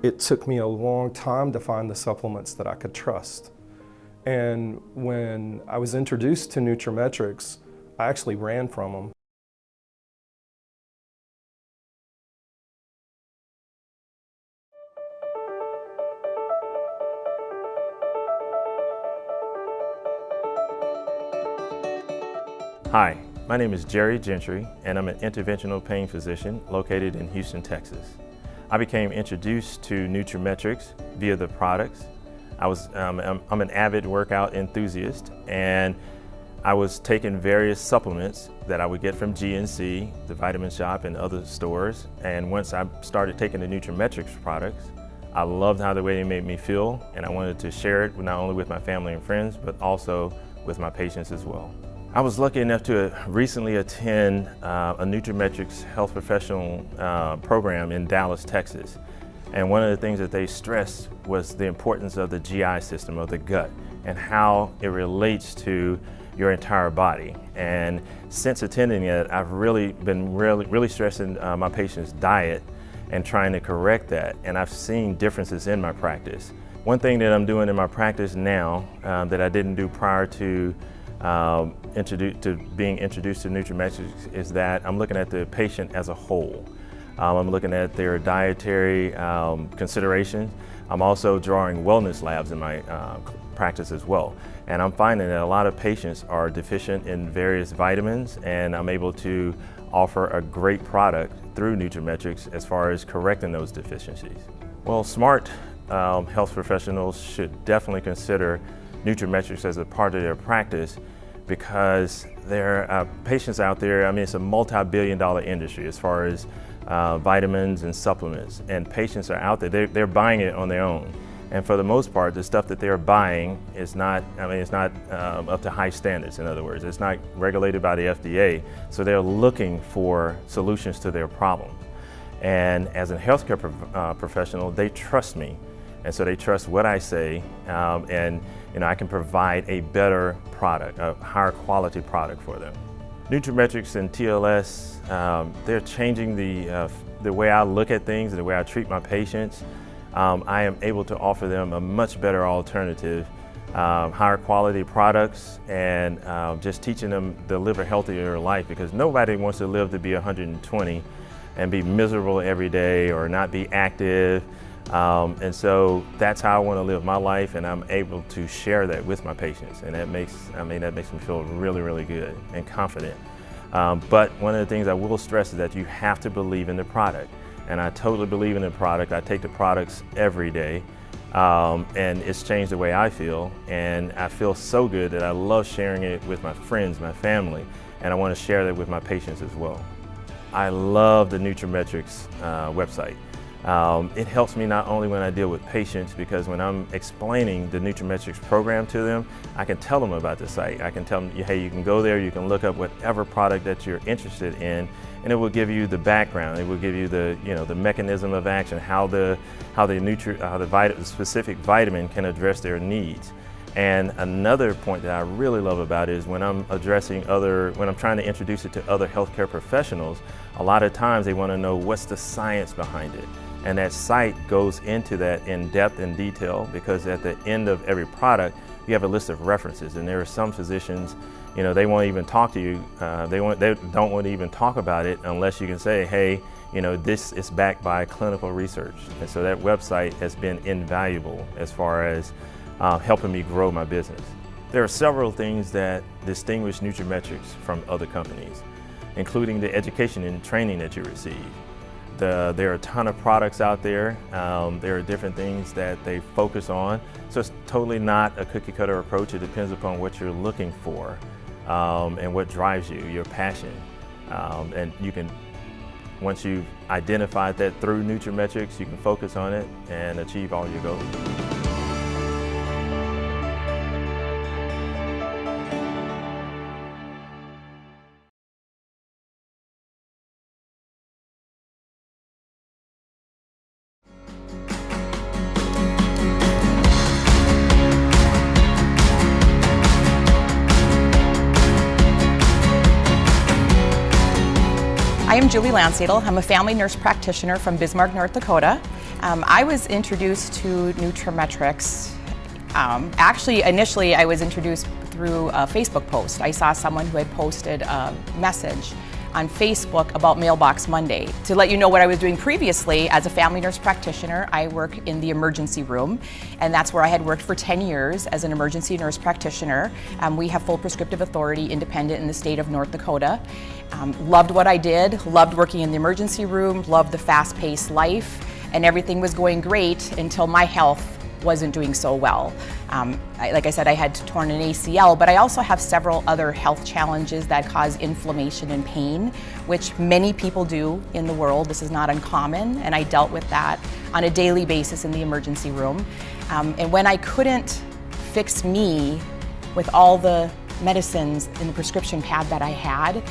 It took me a long time to find the supplements that I could trust. And when I was introduced to nutraMetrix, I actually ran from them. Hi, my name is Jerry Gentry, and I'm an interventional pain physician located in Houston, Texas. I became introduced to nutraMetrix via the products. I'm an avid workout enthusiast, and I was taking various supplements that I would get from GNC, the Vitamin Shop, and other stores. And once I started taking the nutraMetrix products, I loved how the way they made me feel, and I wanted to share it not only with my family and friends, but also with my patients as well. I was lucky enough to recently attend a nutraMetrix health professional program in Dallas, Texas. And one of the things that they stressed was the importance of the GI system, of the gut, and how it relates to your entire body. And since attending it, I've really been really stressing my patients' diet and trying to correct that. And I've seen differences in my practice. One thing that I'm doing in my practice now that I didn't do prior to being introduced to nutraMetrix is that I'm looking at the patient as a whole. I'm looking at their dietary considerations. I'm also drawing wellness labs in my practice as well. And I'm finding that a lot of patients are deficient in various vitamins, and I'm able to offer a great product through nutraMetrix as far as correcting those deficiencies. Well, smart health professionals should definitely consider nutraMetrix as a part of their practice, because there are patients out there. I mean, it's a multi-billion-dollar industry as far as vitamins and supplements, and patients are out there. They're buying it on their own, and for the most part, the stuff that they're buying is not. I mean, it's not up to high standards. In other words, it's not regulated by the FDA. So they're looking for solutions to their problems. And as a healthcare professional, they trust me. And so they trust what I say, and I can provide a better product, a higher quality product for them. nutraMetrix and TLS, they're changing the way I look at things and the way I treat my patients. I am able to offer them a much better alternative, higher quality products, and just teaching them to live a healthier life, because nobody wants to live to be 120 and be miserable every day or not be active. And so that's how I want to live my life, and I'm able to share that with my patients, and that makes me feel really good and confident. But one of the things I will stress is that you have to believe in the product, and I totally believe in the product. I take the products every day, and it's changed the way I feel, and I feel so good that I love sharing it with my friends, my family, and I want to share that with my patients as well. I love the nutraMetrix website. It helps me not only when I deal with patients, because when I'm explaining the nutraMetrix program to them, I can tell them about the site. I can tell them, hey, you can go there, you can look up whatever product that you're interested in, and it will give you the background. It will give you the mechanism of action, how the specific vitamin can address their needs. And another point that I really love about it is when I'm trying to introduce it to other healthcare professionals, a lot of times they want to know what's the science behind it. And that site goes into that in depth and detail, because at the end of every product, you have a list of references. And there are some physicians, they won't even talk to you. They don't want to even talk about it unless you can say, hey, this is backed by clinical research. And so that website has been invaluable as far as helping me grow my business. There are several things that distinguish nutraMetrix from other companies, including the education and training that you receive. There are a ton of products out there. There are different things that they focus on. So it's totally not a cookie cutter approach. It depends upon what you're looking for and what drives you, your passion. And you can, once you've identified that through nutraMetrix, you can focus on it and achieve all your goals. I am Julie Landsadel. I'm a family nurse practitioner from Bismarck, North Dakota. I was introduced to nutraMetrix. Actually, initially I was introduced through a Facebook post. I saw someone who had posted a message on Facebook about Mailbox Monday. To let you know what I was doing previously, as a family nurse practitioner, I work in the emergency room, and that's where I had worked for 10 years as an emergency nurse practitioner. We have full prescriptive authority, independent in the state of North Dakota. Loved what I did, loved working in the emergency room, loved the fast-paced life, and everything was going great until my health wasn't doing so well. Like I said, I had torn an ACL, but I also have several other health challenges that cause inflammation and pain, which many people do in the world. This is not uncommon, and I dealt with that on a daily basis in the emergency room. And when I couldn't fix me with all the medicines in the prescription pad that I had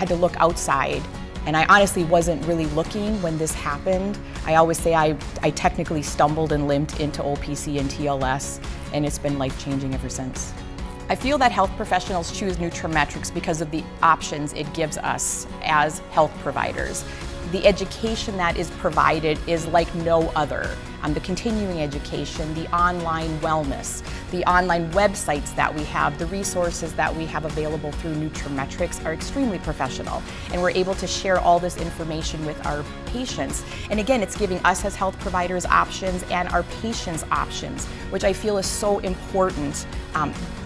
to look outside. And I honestly wasn't really looking when this happened. I always say I technically stumbled and limped into OPC and TLS, and it's been life-changing ever since. I feel that health professionals choose nutraMetrix because of the options it gives us as health providers. The education that is provided is like no other. The continuing education, the online wellness, the online websites that we have, the resources that we have available through nutraMetrix are extremely professional, and we're able to share all this information with our patients. And again, it's giving us as health providers options and our patients options, which I feel is so important,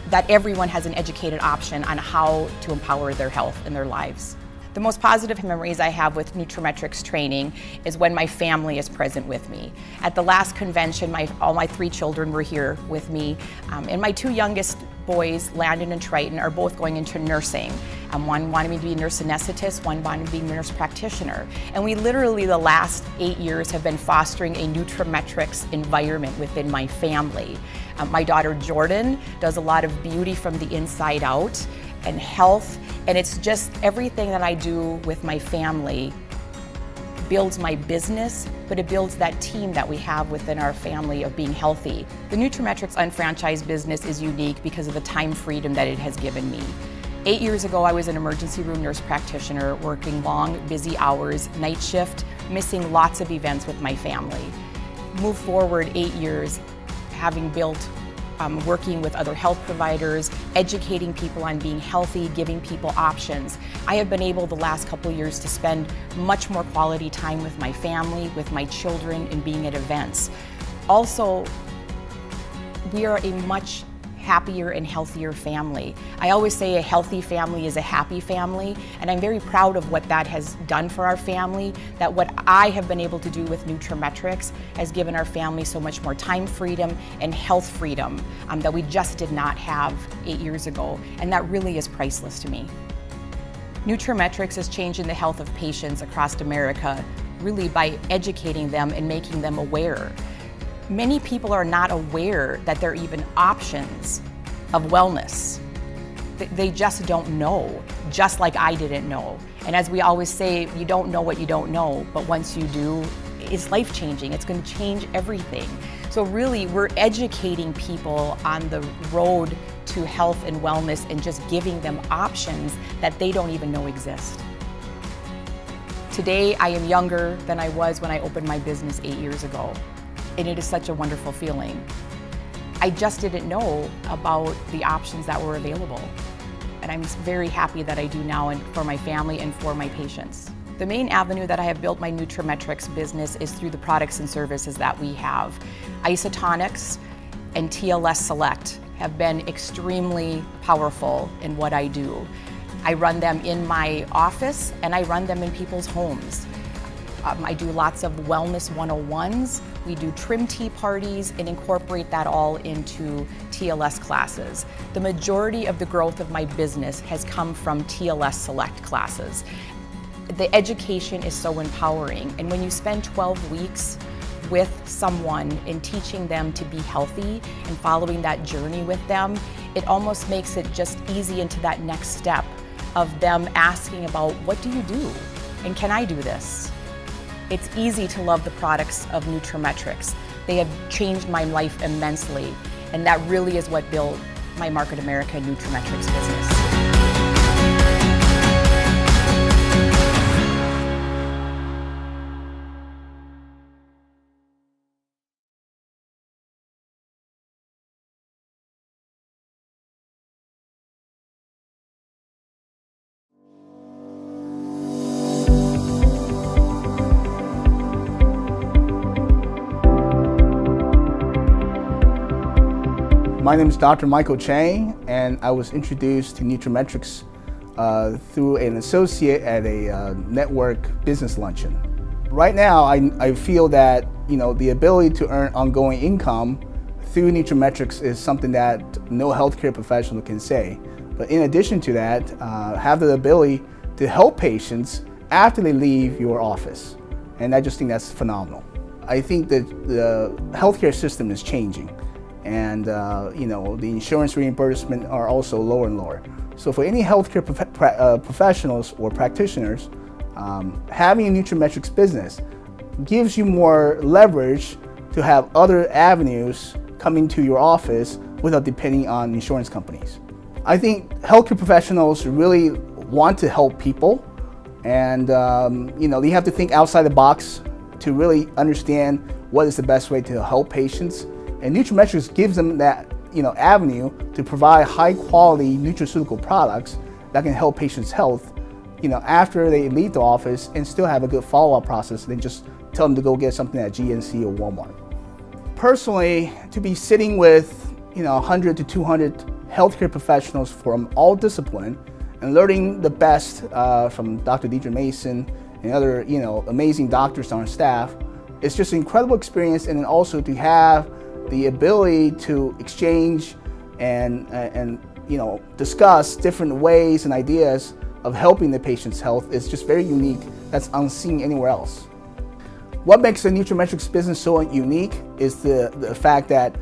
that everyone has an educated option on how to empower their health and their lives. The most positive memories I have with nutraMetrix training is when my family is present with me. At the last convention, all my 3 children were here with me, and my 2 youngest boys, Landon and Triton, are both going into nursing. One wanted me to be a nurse anesthetist, one wanted to be a nurse practitioner. And we literally, the last 8 years, have been fostering a nutraMetrix environment within my family. My daughter Jordan does a lot of beauty from the inside out and health, and it's just everything that I do with my family builds my business, but it builds that team that we have within our family of being healthy. The nutraMetrix unfranchised business is unique because of the time freedom that it has given me. 8 years ago, I was an emergency room nurse practitioner, working long, busy hours, night shift, missing lots of events with my family. Move forward 8 years, having built working with other health providers, educating people on being healthy, giving people options. I have been able the last couple of years to spend much more quality time with my family, with my children, and being at events. Also, we are a much happier and healthier family. I always say a healthy family is a happy family, and I'm very proud of what that has done for our family, that what I have been able to do with nutraMetrix has given our family so much more time freedom and health freedom that we just did not have 8 years ago, and that really is priceless to me. nutraMetrix is changing the health of patients across America, really by educating them and making them aware. Many people are not aware that there are even options of wellness. They just don't know, just like I didn't know. And as we always say, you don't know what you don't know, but once you do, it's life-changing. It's going to change everything. So really, we're educating people on the road to health and wellness and just giving them options that they don't even know exist. Today, I am younger than I was when I opened my business 8 years ago. And it is such a wonderful feeling. I just didn't know about the options that were available. And I'm very happy that I do now, and for my family and for my patients. The main avenue that I have built my nutraMetrix business is through the products and services that we have. Isotonics and TLS Select have been extremely powerful in what I do. I run them in my office and I run them in people's homes. I do lots of wellness 101s. We do trim tea parties and incorporate that all into TLS classes. The majority of the growth of my business has come from TLS Select classes. The education is so empowering, and when you spend 12 weeks with someone and teaching them to be healthy and following that journey with them, it almost makes it just easy into that next step of them asking about, what do you do? And can I do this? It's easy to love the products of nutraMetrix. They have changed my life immensely, and that really is what built my Market America nutraMetrix business. My name is Dr. Michael Chang, and I was introduced to nutraMetrix through an associate at a network business luncheon. Right now, I feel that the ability to earn ongoing income through nutraMetrix is something that no healthcare professional can say. But in addition to that, have the ability to help patients after they leave your office. And I just think that's phenomenal. I think that the healthcare system is changing, and the insurance reimbursement are also lower and lower. So for any healthcare professionals or practitioners, having a nutraMetrix business gives you more leverage to have other avenues coming to your office without depending on insurance companies. I think healthcare professionals really want to help people, and they have to think outside the box to really understand what is the best way to help patients. And nutraMetrix gives them that avenue to provide high quality nutraceutical products that can help patients' health after they leave the office, and still have a good follow-up process than just tell them to go get something at GNC or Walmart. Personally, to be sitting with 100 to 200 healthcare professionals from all disciplines and learning the best from Dr. Deidre Mason and other amazing doctors on our staff, it's just an incredible experience. And then also to have the ability to exchange and discuss different ways and ideas of helping the patient's health is just very unique. That's unseen anywhere else. What makes the nutraMetrix business so unique is the fact that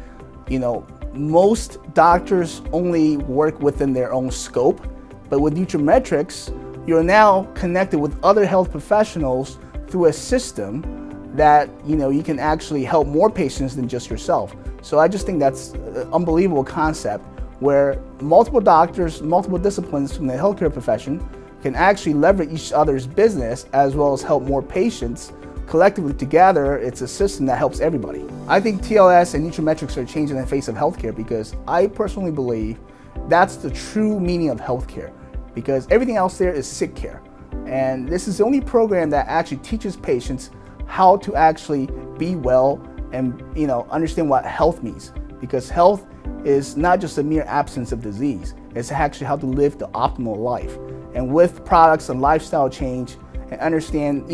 most doctors only work within their own scope, but with nutraMetrix, you're now connected with other health professionals through a system that you can actually help more patients than just yourself. So I just think that's an unbelievable concept where multiple doctors, multiple disciplines from the healthcare profession can actually leverage each other's business as well as help more patients. Collectively together, it's a system that helps everybody. I think TLS and nutraMetrix are changing the face of healthcare, because I personally believe that's the true meaning of healthcare, because everything else there is sick care. And this is the only program that actually teaches patients how to actually be well and understand what health means, because health is not just a mere absence of disease. It's actually how to live the optimal life. And with products and lifestyle change and understand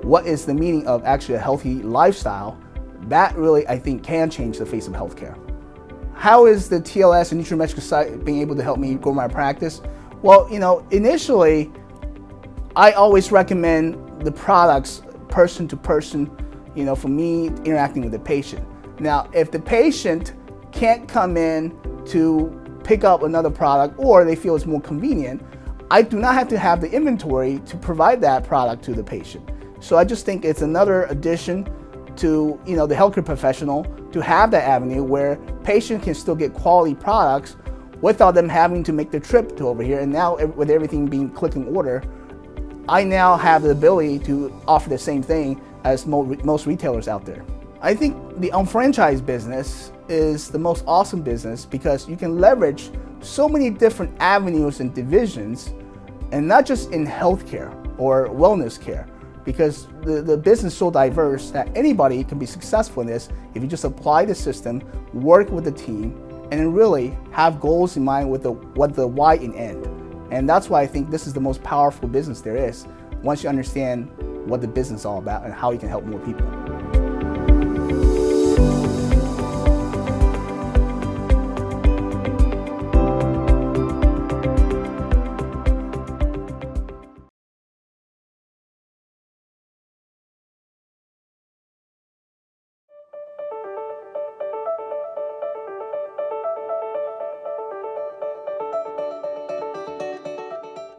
what is the meaning of actually a healthy lifestyle, that really, I think, can change the face of healthcare. How is the TLS and nutraMetrix site being able to help me grow my practice? Well, initially, I always recommend the products person to person, for me interacting with the patient. Now, if the patient can't come in to pick up another product, or they feel it's more convenient, I do not have to have the inventory to provide that product to the patient. So I just think it's another addition to the healthcare professional to have that avenue where patients can still get quality products without them having to make the trip to over here. And now with everything being click and order, I now have the ability to offer the same thing as most retailers out there. I think the unfranchised business is the most awesome business, because you can leverage so many different avenues and divisions, and not just in healthcare or wellness care, because the business is so diverse that anybody can be successful in this if you just apply the system, work with the team, and then really have goals in mind with what the why in end. And that's why I think this is the most powerful business there is, once you understand what the business is all about and how you can help more people.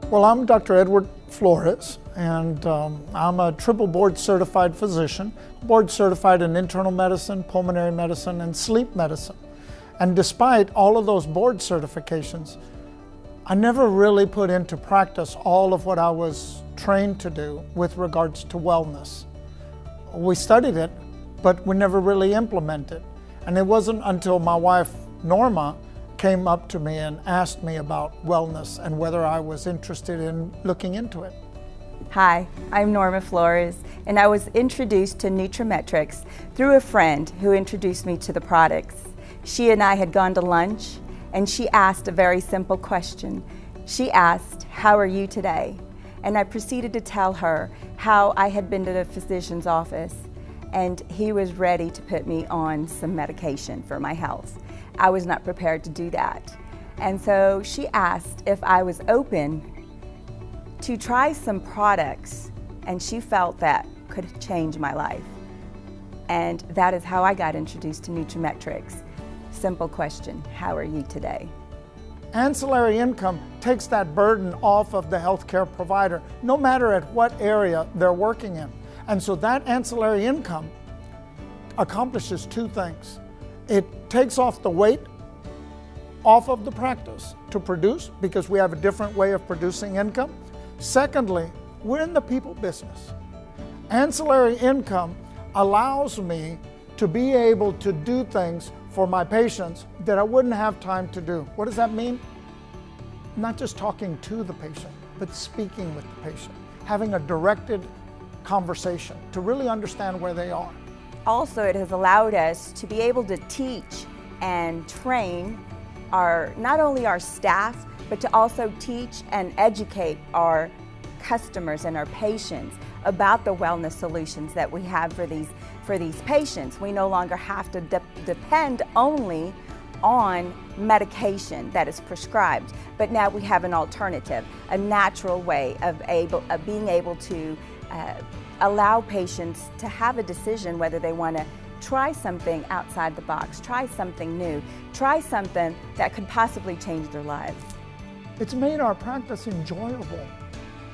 Well, I'm Dr. Edward Flores, and I'm a triple board certified physician, board certified in internal medicine, pulmonary medicine, and sleep medicine. And despite all of those board certifications, I never really put into practice all of what I was trained to do with regards to wellness. We studied it, but we never really implemented. And it wasn't until my wife, Norma, came up to me and asked me about wellness and whether I was interested in looking into it. Hi, I'm Norma Flores, and I was introduced to nutraMetrix through a friend who introduced me to the products. She and I had gone to lunch, and she asked a very simple question. She asked, "How are you today?" And I proceeded to tell her how I had been to the physician's office, and he was ready to put me on some medication for my health. I was not prepared to do that. And so she asked if I was open to try some products, and she felt that could change my life. And that is how I got introduced to nutraMetrix. Simple question, how are you today? Ancillary income takes that burden off of the healthcare provider, no matter at what area they're working in. And so that ancillary income accomplishes two things. It takes off the weight off of the practice to produce, because we have a different way of producing income. Secondly, we're in the people business. Ancillary income allows me to be able to do things for my patients that I wouldn't have time to do. What does that mean? Not just talking to the patient, but speaking with the patient, having a directed conversation to really understand where they are. Also, it has allowed us to be able to teach and train not only our staff, but to also teach and educate our customers and our patients about the wellness solutions that we have for these patients. We no longer have to depend only on medication that is prescribed, but now we have an alternative, a natural way of being able to allow patients to have a decision whether they want to try something outside the box, try something new, try something that could possibly change their lives. It's made our practice enjoyable.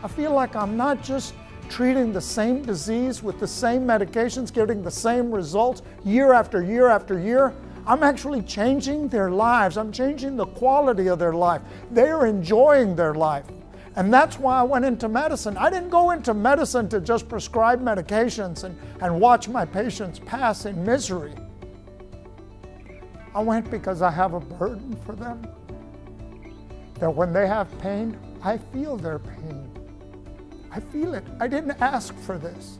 I feel like I'm not just treating the same disease with the same medications, getting the same results year after year after year. I'm actually changing their lives. I'm changing the quality of their life. They are enjoying their life. And that's why I went into medicine. I didn't go into medicine to just prescribe medications and watch my patients pass in misery. I went because I have a burden for them. That when they have pain, I feel their pain. I feel it. I didn't ask for this.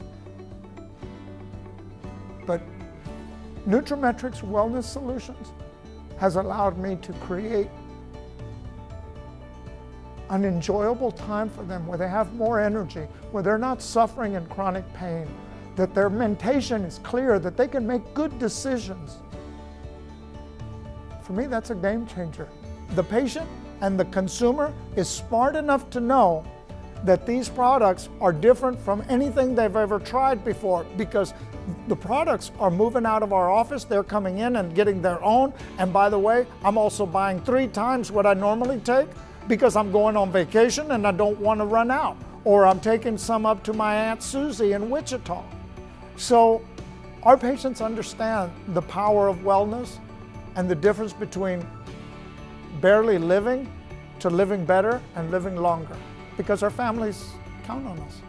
But nutraMetrix Wellness Solutions has allowed me to create an enjoyable time for them where they have more energy, where they're not suffering in chronic pain, that their mentation is clear, that they can make good decisions. For me, that's a game changer. The patient and the consumer is smart enough to know that these products are different from anything they've ever tried before, because the products are moving out of our office, they're coming in and getting their own. And by the way, I'm also buying 3 times what I normally take, because I'm going on vacation and I don't want to run out. Or I'm taking some up to my Aunt Susie in Wichita. So our patients understand the power of wellness and the difference between barely living to living better and living longer, because our families count on us.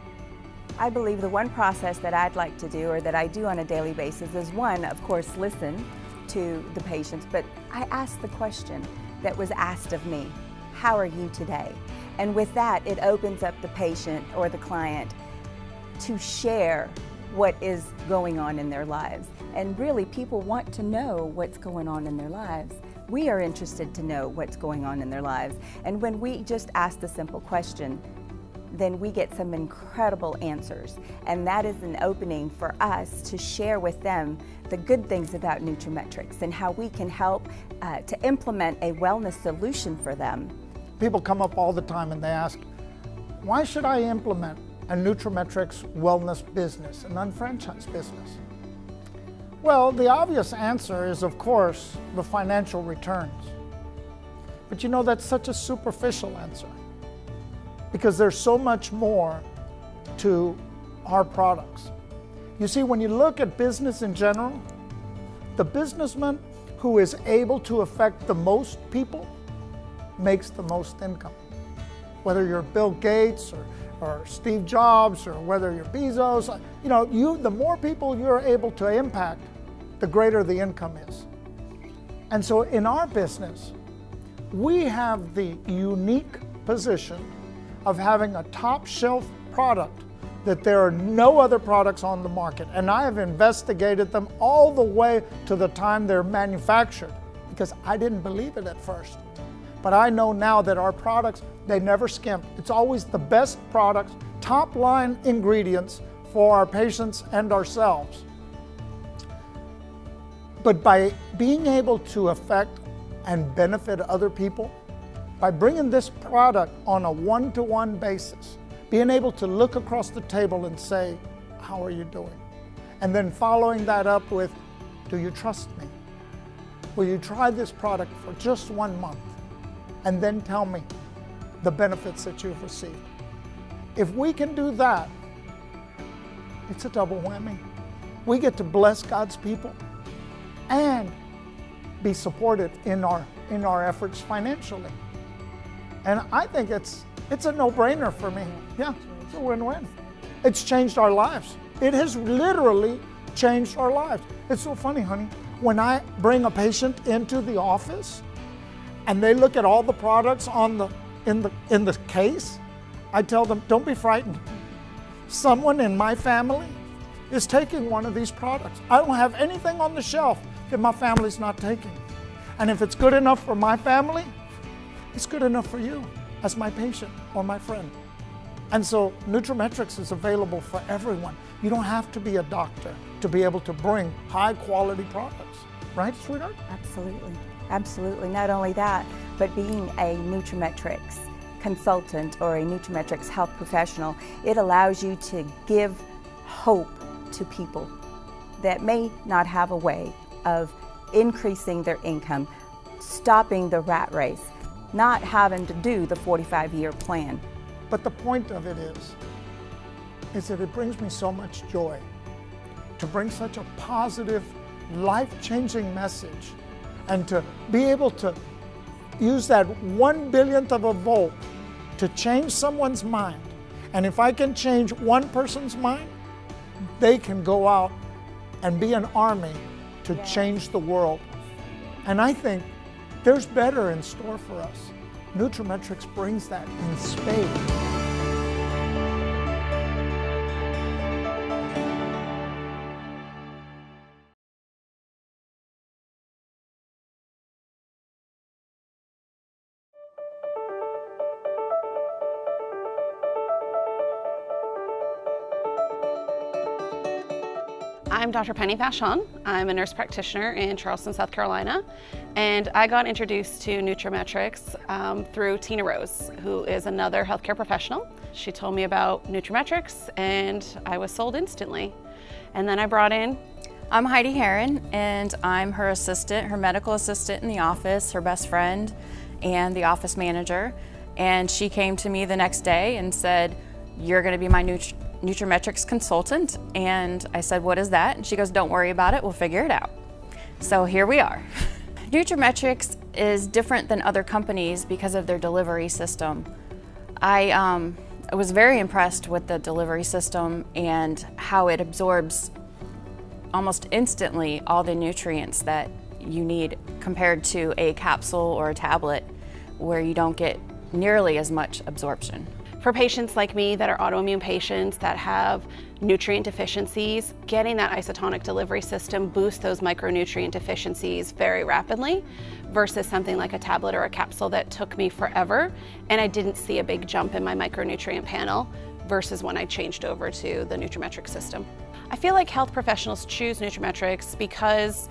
I believe the one process that I'd like to do, or that I do on a daily basis, is one, of course, listen to the patients, but I ask the question that was asked of me. How are you today? And with that, it opens up the patient or the client to share what is going on in their lives. And really, people want to know what's going on in their lives. We are interested to know what's going on in their lives. And when we just ask the simple question, then we get some incredible answers. And that is an opening for us to share with them the good things about nutraMetrix and how we can help to implement a wellness solution for them. People come up all the time and they ask, why should I implement a nutraMetrix wellness business, an unfranchised business? Well, the obvious answer is, of course, the financial returns. But you know, that's such a superficial answer, because there's so much more to our products. You see, when you look at business in general, the businessman who is able to affect the most people makes the most income. Whether you're Bill Gates or Steve Jobs, or whether you're Bezos, the more people you're able to impact, the greater the income is. And so in our business, we have the unique position of having a top shelf product that there are no other products on the market. And I have investigated them all the way to the time they're manufactured. because I didn't believe it at first. But I know now that our products, they never skimp. It's always the best products, top line ingredients for our patients and ourselves. But by being able to affect and benefit other people, by bringing this product on a one-to-one basis, being able to look across the table and say, how are you doing? And then following that up with, do you trust me? Will you try this product for just 1 month and then tell me the benefits that you've received? If we can do that, it's a double whammy. We get to bless God's people and be supported in our efforts financially. And I think it's a no-brainer for me. Yeah, it's a win-win. It's changed our lives. It has literally changed our lives. It's so funny, honey. When I bring a patient into the office and they look at all the products in the case, I tell them, don't be frightened. Someone in my family is taking one of these products. I don't have anything on the shelf that my family's not taking. And if it's good enough for my family, it's good enough for you as my patient or my friend. And so nutraMetrix is available for everyone. You don't have to be a doctor to be able to bring high quality products. Right, sweetheart? Absolutely, absolutely. Not only that, but being a nutraMetrix consultant or a nutraMetrix health professional, it allows you to give hope to people that may not have a way of increasing their income, stopping the rat race, not having to do the 45-year plan. But the point of it is that it brings me so much joy to bring such a positive, life-changing message and to be able to use that 1/1000th of a volt to change someone's mind. And if I can change one person's mind, they can go out and be an army to change the world. And I think there's better in store for us. nutraMetrix brings that in spades. I'm Dr. Penny Vachon. I'm a nurse practitioner in Charleston, South Carolina, and I got introduced to nutraMetrix through Tina Rose, who is another healthcare professional. She told me about nutraMetrix and I was sold instantly. And then I brought in... I'm Heidi Heron, and I'm her assistant, her medical assistant in the office, her best friend, and the office manager. And she came to me the next day and said, you're gonna be my nutraMetrix consultant. And I said, what is that? And she goes, don't worry about it, we'll figure it out. So here we are. nutraMetrix is different than other companies because of their delivery system. I was very impressed with the delivery system and how it absorbs almost instantly all the nutrients that you need compared to a capsule or a tablet where you don't get nearly as much absorption. For patients like me that are autoimmune patients that have nutrient deficiencies, getting that isotonic delivery system boosts those micronutrient deficiencies very rapidly versus something like a tablet or a capsule that took me forever and I didn't see a big jump in my micronutrient panel versus when I changed over to the nutraMetrix system. I feel like health professionals choose nutraMetrix because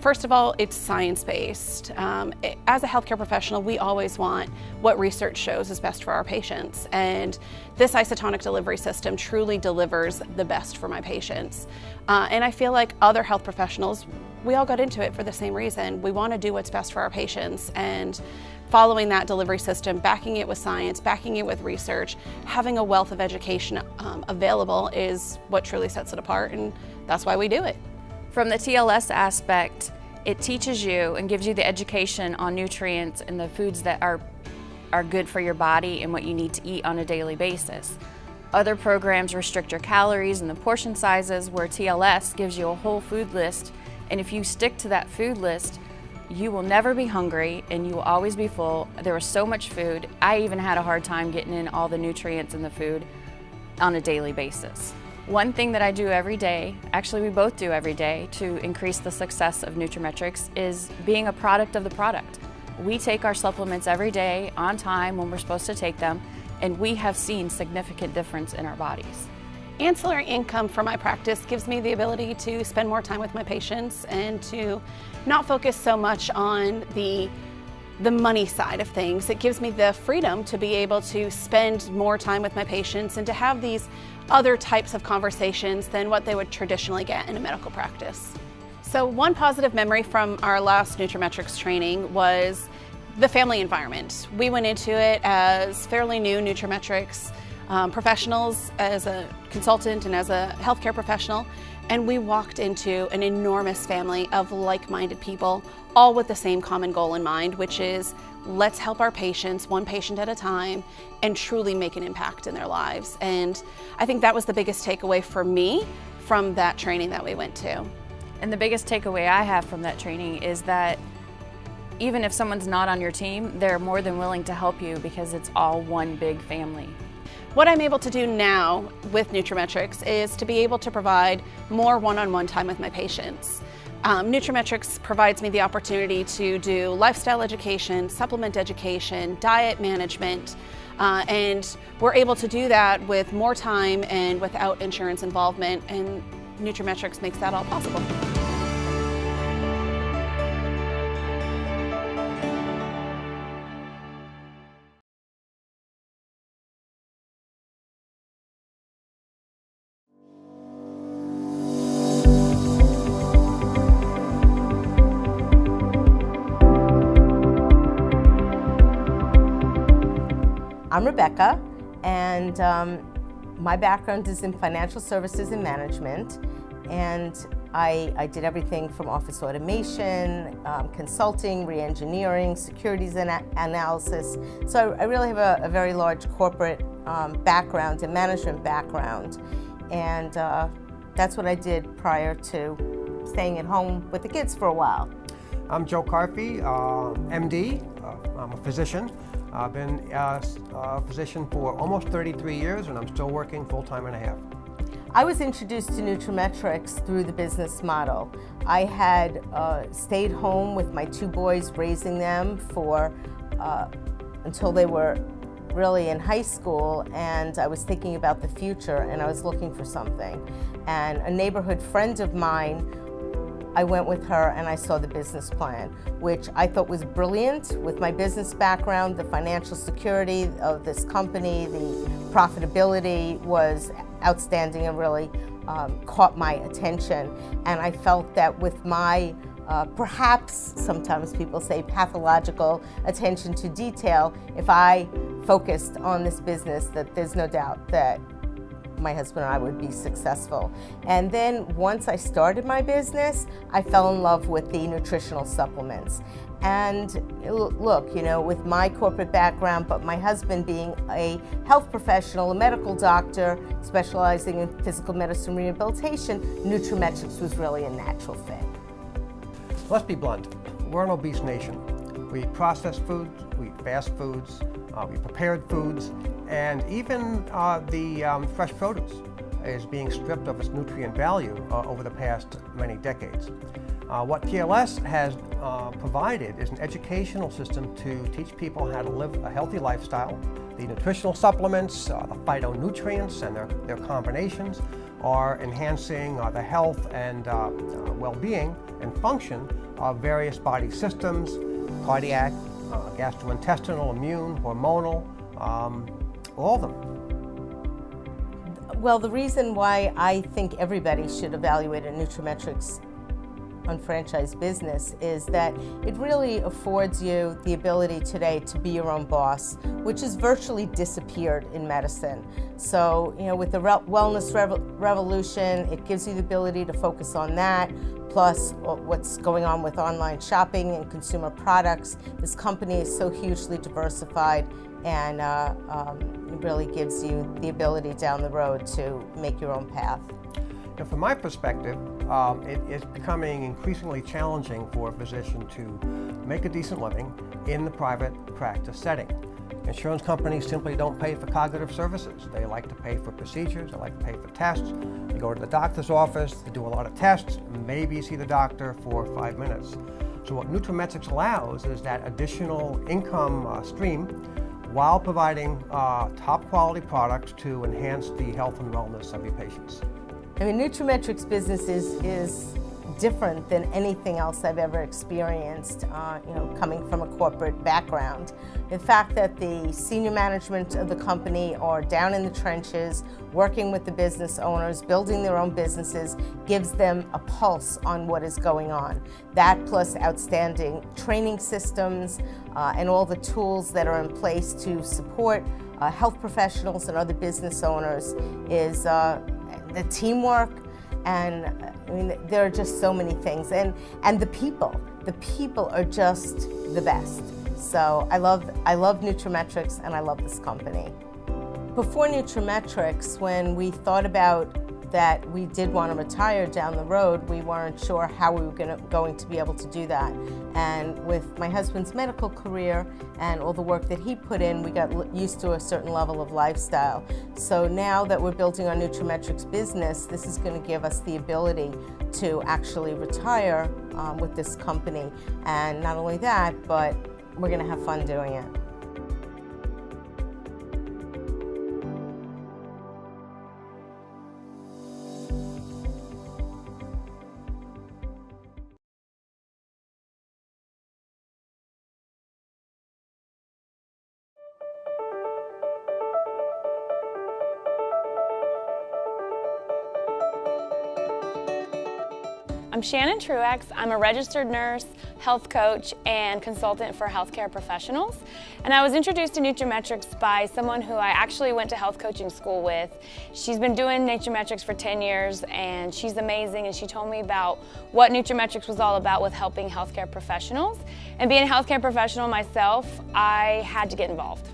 first of all, it's science-based. As a healthcare professional, we always want what research shows is best for our patients. And this isotonic delivery system truly delivers the best for my patients. And I feel like other health professionals, we all got into it for the same reason. We want to do what's best for our patients. And following that delivery system, backing it with science, backing it with research, having a wealth of education available is what truly sets it apart. And that's why we do it. From the TLS aspect, it teaches you and gives you the education on nutrients and the foods that are good for your body and what you need to eat on a daily basis. Other programs restrict your calories and the portion sizes, where TLS gives you a whole food list, and if you stick to that food list, you will never be hungry and you will always be full. There was so much food. I even had a hard time getting in all the nutrients in the food on a daily basis. One thing that I do every day, actually we both do every day, to increase the success of nutraMetrix is being a product of the product. We take our supplements every day on time when we're supposed to take them, and we have seen significant difference in our bodies. Ancillary income for my practice gives me the ability to spend more time with my patients and to not focus so much on the money side of things. It gives me the freedom to be able to spend more time with my patients and to have these other types of conversations than what they would traditionally get in a medical practice. So one positive memory from our last nutraMetrix training was the family environment. We went into it as fairly new nutraMetrix professionals, as a consultant and as a healthcare professional, and we walked into an enormous family of like-minded people, all with the same common goal in mind, which is let's help our patients one patient at a time and truly make an impact in their lives. And I think that was the biggest takeaway for me from that training that we went to. And the biggest takeaway I have from that training is that even if someone's not on your team, they're more than willing to help you because it's all one big family. What I'm able to do now with nutraMetrix is to be able to provide more one-on-one time with my patients. nutraMetrix provides me the opportunity to do lifestyle education, supplement education, diet management, and we're able to do that with more time and without insurance involvement, and nutraMetrix makes that all possible. I'm Rebecca, and my background is in financial services and management, and I did everything from office automation, consulting, re-engineering, securities analysis. So I really have a very large corporate background and management background, and that's what I did prior to staying at home with the kids for a while. I'm Joe Carfey, MD. I'm a physician. I've been a physician for almost 33 years, and I'm still working full-time and a half. I was introduced to nutraMetrix through the business model. I had stayed home with my two boys, raising them for until they were really in high school, and I was thinking about the future, and I was looking for something. And a neighborhood friend of mine, I went with her and I saw the business plan, which I thought was brilliant with my business background. The financial security of this company, the profitability was outstanding and really caught my attention. And I felt that with my perhaps sometimes people say pathological attention to detail, if I focused on this business, that there's no doubt that my husband and I would be successful. And then once I started my business, I fell in love with the nutritional supplements. And look, you know, with my corporate background, but my husband being a health professional, a medical doctor, specializing in physical medicine rehabilitation, nutraMetrix was really a natural fit. Let's be blunt. We're an obese nation. We eat processed foods, we eat fast foods, we prepared foods, and even the fresh produce is being stripped of its nutrient value over the past many decades. What TLS has provided is an educational system to teach people how to live a healthy lifestyle. The nutritional supplements, the phytonutrients and their combinations are enhancing the health and well-being and function of various body systems, cardiac, gastrointestinal, immune, hormonal, all of them. Well, the reason why I think everybody should evaluate a nutraMetrix unfranchised business is that it really affords you the ability today to be your own boss, which has virtually disappeared in medicine. So, you know, with the wellness revolution, it gives you the ability to focus on that, plus what's going on with online shopping and consumer products. This company is so hugely diversified, and it really gives you the ability down the road to make your own path. Now, from my perspective, it is becoming increasingly challenging for a physician to make a decent living in the private practice setting. Insurance companies simply don't pay for cognitive services. They like to pay for procedures, they like to pay for tests. You go to the doctor's office, they do a lot of tests, maybe you see the doctor for 5 minutes. So what nutraMetrix allows is that additional income stream while providing top quality products to enhance the health and wellness of your patients. I mean, nutraMetrix business is different than anything else I've ever experienced, coming from a corporate background. The fact that the senior management of the company are down in the trenches, working with the business owners, building their own businesses, gives them a pulse on what is going on. That plus outstanding training systems and all the tools that are in place to support health professionals and other business owners is the teamwork. And I mean, there are just so many things, and the people are just the best. So I love nutraMetrix, and I love this company. Before nutraMetrix, when we thought about that we did want to retire down the road, we weren't sure how we were going to be able to do that. And with my husband's medical career and all the work that he put in, we got used to a certain level of lifestyle. So now that we're building our nutraMetrix business, this is going to give us the ability to actually retire with this company. And not only that, but we're going to have fun doing it. I'm Shannon Truex. I'm a registered nurse, health coach, and consultant for healthcare professionals. And I was introduced to nutraMetrix by someone who I actually went to health coaching school with. She's been doing nutraMetrix for 10 years, and she's amazing, and she told me about what nutraMetrix was all about with helping healthcare professionals. And being a healthcare professional myself, I had to get involved.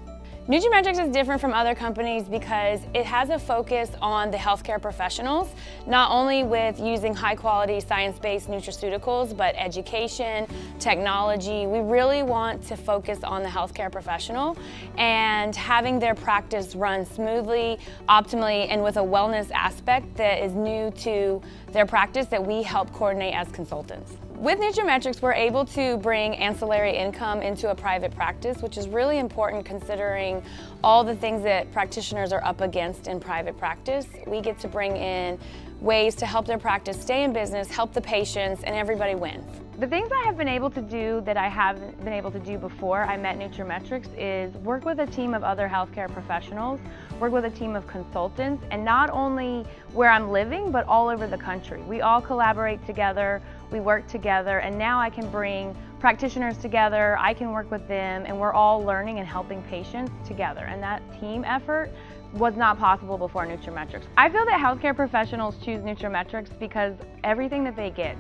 nutraMetrix is different from other companies because it has a focus on the healthcare professionals, not only with using high-quality science-based nutraceuticals, but education, technology. We really want to focus on the healthcare professional and having their practice run smoothly, optimally, and with a wellness aspect that is new to their practice that we help coordinate as consultants. With nutraMetrix, we're able to bring ancillary income into a private practice, which is really important considering all the things that practitioners are up against in private practice. We get to bring in ways to help their practice stay in business, help the patients, and everybody wins. The things I have been able to do that I haven't been able to do before I met nutraMetrix is work with a team of other healthcare professionals, work with a team of consultants, and not only where I'm living, but all over the country. We all collaborate together, we work together, and now I can bring practitioners together, I can work with them, and we're all learning and helping patients together. And that team effort was not possible before nutraMetrix. I feel that healthcare professionals choose nutraMetrix because everything that they get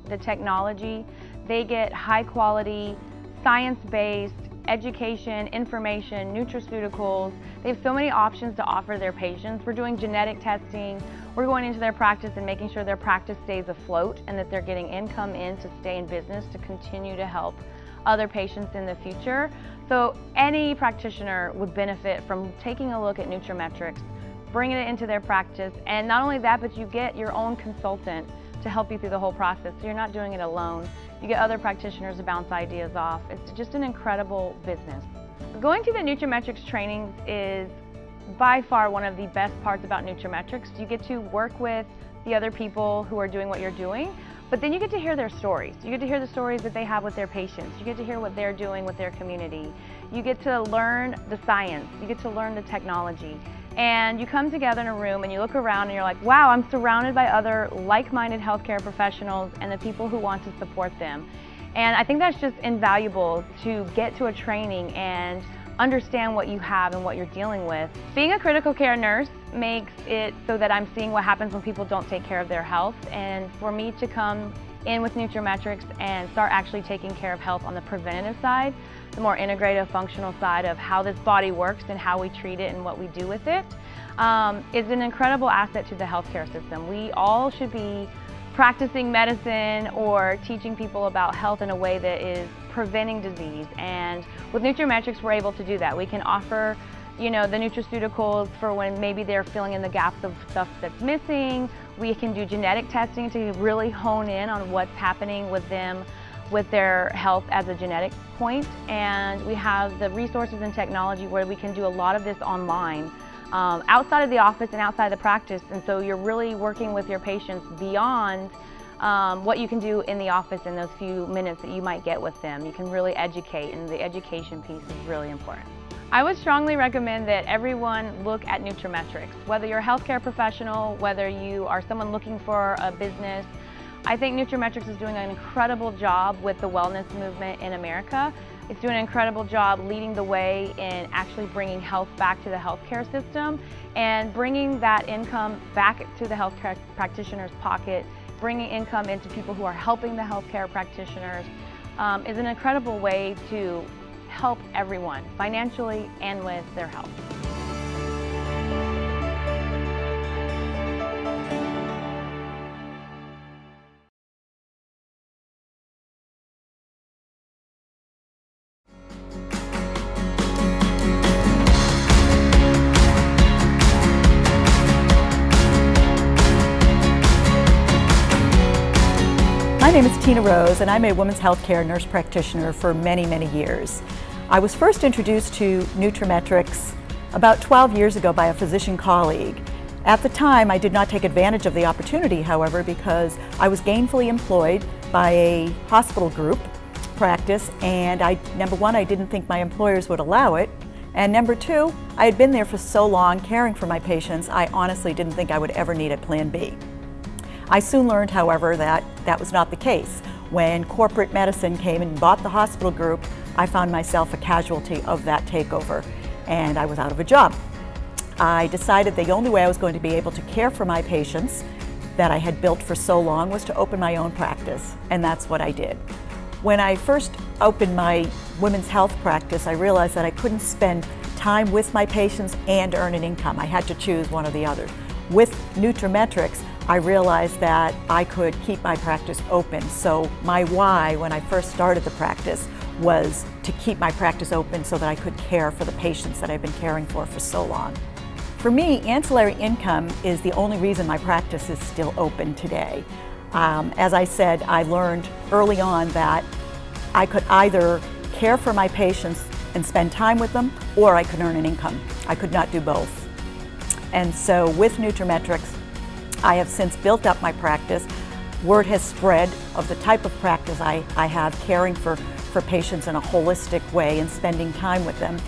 the technology, they get high quality, science-based education, information, nutraceuticals. They have so many options to offer their patients. We're doing genetic testing. We're going into their practice and making sure their practice stays afloat and that they're getting income in to stay in business to continue to help other patients in the future. So any practitioner would benefit from taking a look at nutraMetrix, bringing it into their practice, and not only that, but you get your own consultant to help you through the whole process. So you're not doing it alone. You get other practitioners to bounce ideas off. It's just an incredible business. Going to the nutraMetrix trainings is by far one of the best parts about nutraMetrix. You get to work with the other people who are doing what you're doing, but then you get to hear their stories. You get to hear the stories that they have with their patients. You get to hear what they're doing with their community. You get to learn the science. You get to learn the technology. And you come together in a room and you look around and you're like, wow, I'm surrounded by other like-minded healthcare professionals and the people who want to support them. And I think that's just invaluable to get to a training and understand what you have and what you're dealing with. Being a critical care nurse makes it so that I'm seeing what happens when people don't take care of their health, and for me to come in with nutraMetrix and start actually taking care of health on the preventative side, the more integrative functional side of how this body works and how we treat it and what we do with it, is an incredible asset to the healthcare system. We all should be practicing medicine or teaching people about health in a way that is preventing disease. And with nutraMetrix, we're able to do that. We can offer, the nutraceuticals for when maybe they're filling in the gaps of stuff that's missing. We can do genetic testing to really hone in on what's happening with them, with their health as a genetic point. And we have the resources and technology where we can do a lot of this online, outside of the office and outside of the practice. And so you're really working with your patients beyond what you can do in the office in those few minutes that you might get with them. You can really educate, and the education piece is really important. I would strongly recommend that everyone look at nutraMetrix. Whether you're a healthcare professional, whether you are someone looking for a business, I think nutraMetrix is doing an incredible job with the wellness movement in America. It's doing an incredible job leading the way in actually bringing health back to the healthcare system and bringing that income back to the healthcare practitioner's pocket, bringing income into people who are helping the healthcare practitioners is an incredible way to help everyone financially and with their health. My name is Tina Rose, and I'm a women's healthcare nurse practitioner for many, many years. I was first introduced to nutraMetrix about 12 years ago by a physician colleague. At the time, I did not take advantage of the opportunity, however, because I was gainfully employed by a hospital group practice, and number one, I didn't think my employers would allow it, and number two, I had been there for so long caring for my patients, I honestly didn't think I would ever need a plan B. I soon learned, however, that that was not the case. When corporate medicine came and bought the hospital group, I found myself a casualty of that takeover, and I was out of a job. I decided the only way I was going to be able to care for my patients that I had built for so long was to open my own practice, and that's what I did. When I first opened my women's health practice, I realized that I couldn't spend time with my patients and earn an income. I had to choose one or the other. With nutraMetrix, I realized that I could keep my practice open. So my why when I first started the practice was to keep my practice open so that I could care for the patients that I've been caring for so long. For me, ancillary income is the only reason my practice is still open today. As I said, I learned early on that I could either care for my patients and spend time with them, or I could earn an income. I could not do both. And so with nutraMetrix, I have since built up my practice. Word has spread of the type of practice I have, caring for patients in a holistic way and spending time with them.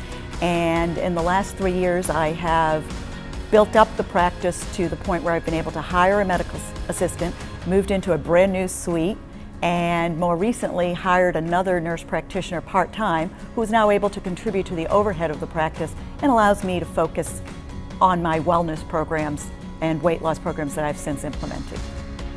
And in the last 3 years, I have built up the practice to the point where I've been able to hire a medical assistant, moved into a brand new suite, and more recently hired another nurse practitioner part-time who is now able to contribute to the overhead of the practice and allows me to focus on my wellness programs and weight loss programs that I've since implemented.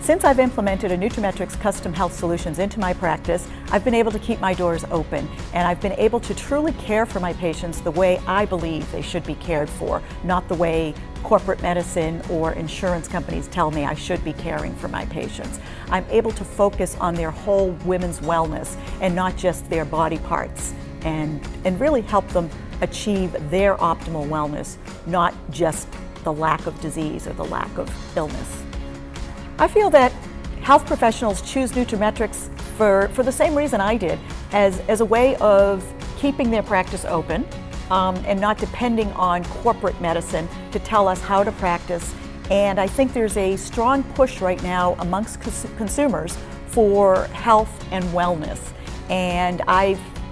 Since I've implemented a nutraMetrix custom health solutions into my practice, I've been able to keep my doors open, and I've been able to truly care for my patients the way I believe they should be cared for, not the way corporate medicine or insurance companies tell me I should be caring for my patients. I'm able to focus on their whole women's wellness and not just their body parts, and really help them achieve their optimal wellness, not just the lack of disease or the lack of illness. I feel that health professionals choose nutraMetrix for the same reason I did, as a way of keeping their practice open and not depending on corporate medicine to tell us how to practice. And I think there's a strong push right now amongst consumers for health and wellness. And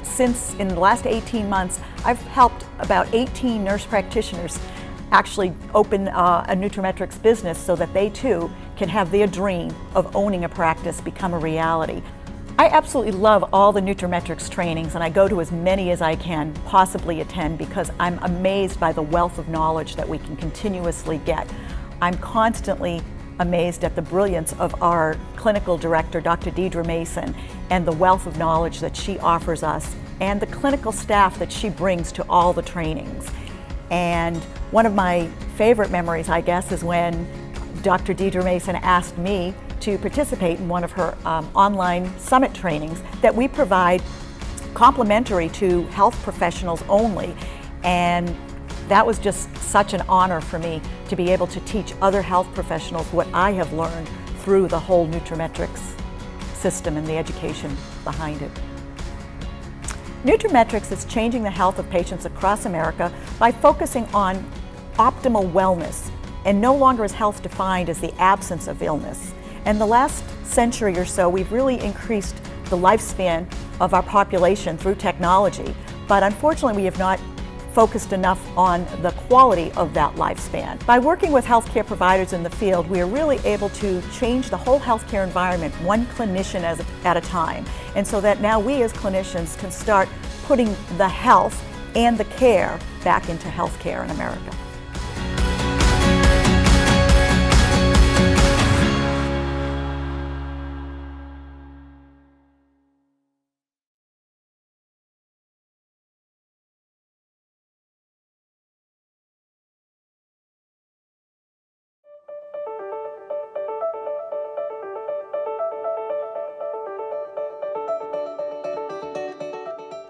since in the last 18 months, I've helped about 18 nurse practitioners actually open a nutraMetrix business so that they too can have their dream of owning a practice become a reality. I absolutely love all the nutraMetrix trainings, and I go to as many as I can possibly attend because I'm amazed by the wealth of knowledge that we can continuously get. I'm constantly amazed at the brilliance of our clinical director, Dr. Deidre Mason, and the wealth of knowledge that she offers us, and the clinical staff that she brings to all the trainings. And one of my favorite memories, I guess, is when Dr. Deidre Mason asked me to participate in one of her online summit trainings that we provide complementary to health professionals only, and that was just such an honor for me to be able to teach other health professionals what I have learned through the whole nutraMetrix system and the education behind it. nutraMetrix is changing the health of patients across America by focusing on optimal wellness, and no longer is health defined as the absence of illness. In the last century or so, we've really increased the lifespan of our population through technology, but unfortunately we have not focused enough on the quality of that lifespan. By working with healthcare providers in the field, we are really able to change the whole healthcare environment one clinician at a time, and so that now we as clinicians can start putting the health and the care back into healthcare in America.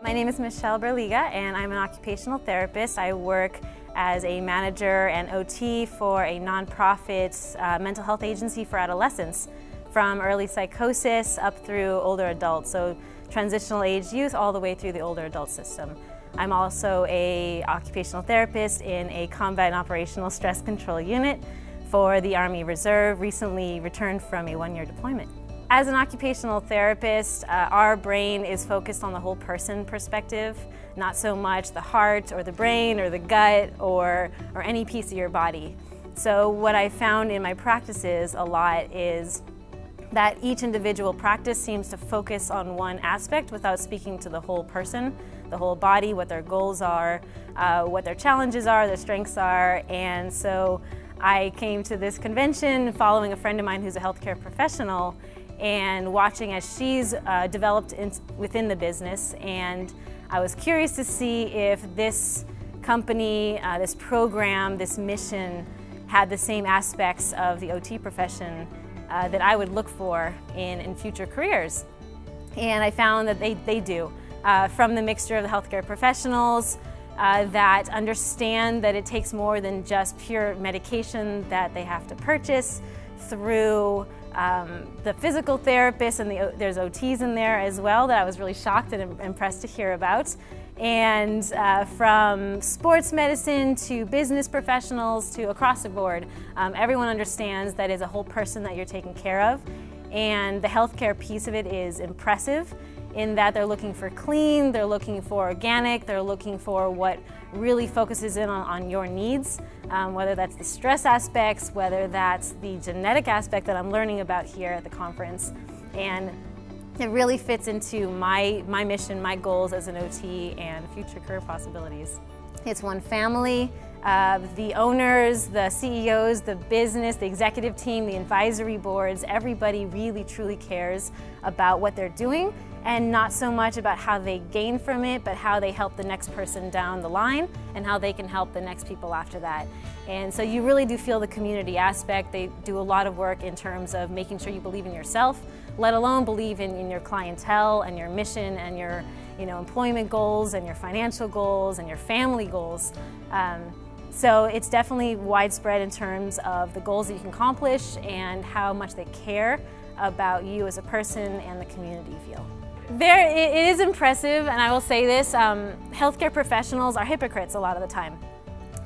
My name is Michelle Berliga, and I'm an occupational therapist. I work as a manager and OT for a nonprofit mental health agency for adolescents, from early psychosis up through older adults, so transitional age youth all the way through the older adult system. I'm also an occupational therapist in a combat and operational stress control unit for the Army Reserve, recently returned from a one-year deployment. As an occupational therapist, our brain is focused on the whole person perspective, not so much the heart or the brain or the gut or any piece of your body. So what I found in my practices a lot is that each individual practice seems to focus on one aspect without speaking to the whole person, the whole body, what their goals are, what their challenges are, their strengths are. And so I came to this convention following a friend of mine who's a healthcare professional and watching as she's developed within the business, and I was curious to see if this company, this program, this mission had the same aspects of the OT profession that I would look for in future careers. And I found that they do. From the mixture of the healthcare professionals that understand that it takes more than just pure medication that they have to purchase, through the physical therapists, and there's OTs in there as well that I was really shocked and impressed to hear about. And from sports medicine to business professionals to across the board, everyone understands that it's a whole person that you're taking care of. And the healthcare piece of it is impressive in that they're looking for clean, they're looking for organic, they're looking for what really focuses in on your needs, whether that's the stress aspects, whether that's the genetic aspect that I'm learning about here at the conference. And it really fits into my mission, my goals as an OT, and future career possibilities. It's one family. The owners, the CEOs, the business, the executive team, the advisory boards, everybody really truly cares about what they're doing, and not so much about how they gain from it, but how they help the next person down the line and how they can help the next people after that. And so you really do feel the community aspect. They do a lot of work in terms of making sure you believe in yourself, let alone believe in your clientele and your mission and your employment goals and your financial goals and your family goals. So it's definitely widespread in terms of the goals that you can accomplish and how much they care about you as a person and the community you feel. It is impressive, and I will say this, healthcare professionals are hypocrites a lot of the time.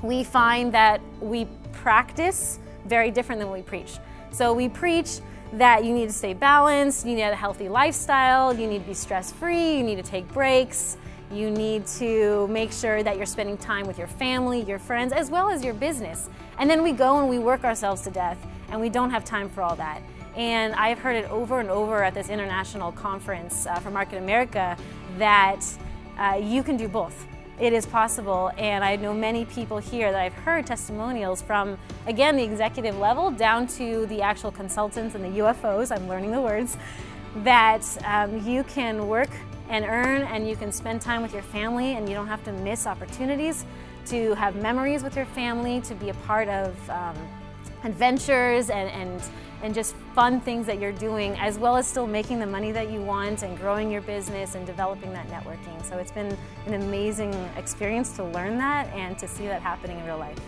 We find that we practice very different than we preach. So we preach that you need to stay balanced, you need a healthy lifestyle, you need to be stress-free, you need to take breaks, you need to make sure that you're spending time with your family, your friends, as well as your business. And then we go and we work ourselves to death, and we don't have time for all that. And I've heard it over and over at this international conference for Market America that you can do both. It is possible, and I know many people here that I've heard testimonials from, again, the executive level down to the actual consultants and the UFOs, I'm learning the words, that you can work and earn, and you can spend time with your family, and you don't have to miss opportunities to have memories with your family, to be a part of adventures and and just fun things that you're doing, as well as still making the money that you want and growing your business and developing that networking. So it's been an amazing experience to learn that and to see that happening in real life.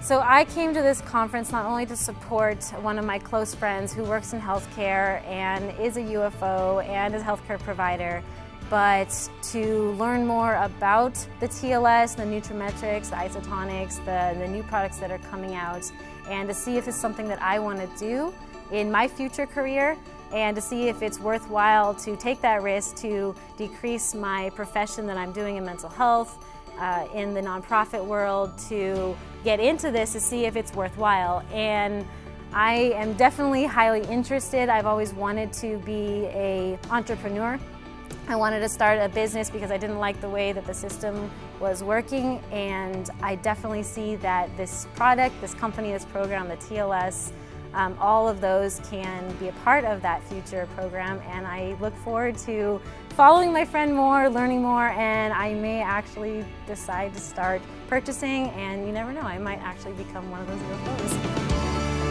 So I came to this conference not only to support one of my close friends who works in healthcare and is a UFO and is a healthcare provider, but to learn more about the TLS, the nutraMetrix, the isotonics, the new products that are coming out, and to see if it's something that I want to do in my future career, and to see if it's worthwhile to take that risk to decrease my profession that I'm doing in mental health, in the nonprofit world, to get into this to see if it's worthwhile. And I am definitely highly interested. I've always wanted to be an entrepreneur. I wanted to start a business because I didn't like the way that the system was working, and I definitely see that this product, this company, this program, the TLS, all of those can be a part of that future program, and I look forward to following my friend more, learning more, and I may actually decide to start purchasing, and you never know, I might actually become one of those UFOs.